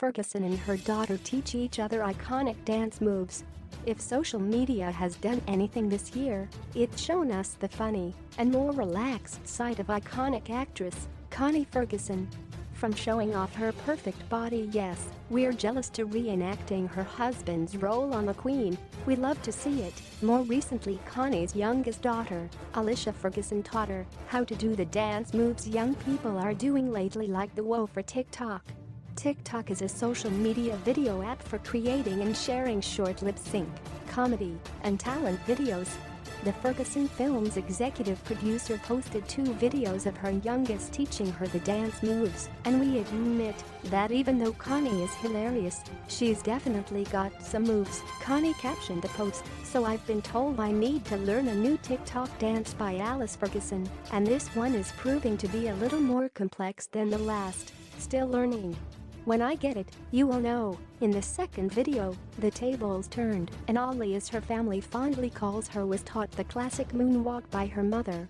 Ferguson and her daughter teach each other iconic dance moves. If social media has done anything this year, it's shown us the funny and more relaxed side of iconic actress Connie Ferguson. From showing off her perfect body, yes, we're jealous, to reenacting her husband's role on The Queen, we love to see it. More recently, Connie's youngest daughter, Alicia Ferguson, taught her how to do the dance moves young people are doing lately, like the woe for TikTok. TikTok is a social media video app for creating and sharing short lip-sync, comedy, and talent videos. The Ferguson film's executive producer posted 2 videos of her youngest teaching her the dance moves, and we admit that even though Connie is hilarious, she's definitely got some moves. Connie captioned the post, "So I've been told I need to learn a new TikTok dance by Alice Ferguson, and this one is proving to be a little more complex than the last. Still learning. When I get it, you will know." In the second video, the tables turned, and Ollie, as her family fondly calls her, was taught the classic moonwalk by her mother.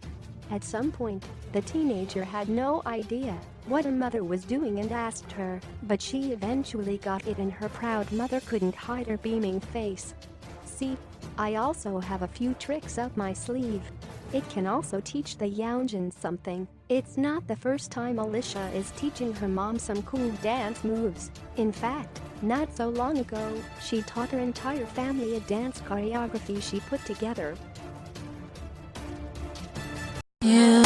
At some point, the teenager had no idea what her mother was doing and asked her, but she eventually got it, and her proud mother couldn't hide her beaming face. "See, I also have a few tricks up my sleeve." It can also teach the youngins something. It's not the first time Alicia is teaching her mom some cool dance moves. In fact, not so long ago, she taught her entire family a dance choreography she put together. Yeah.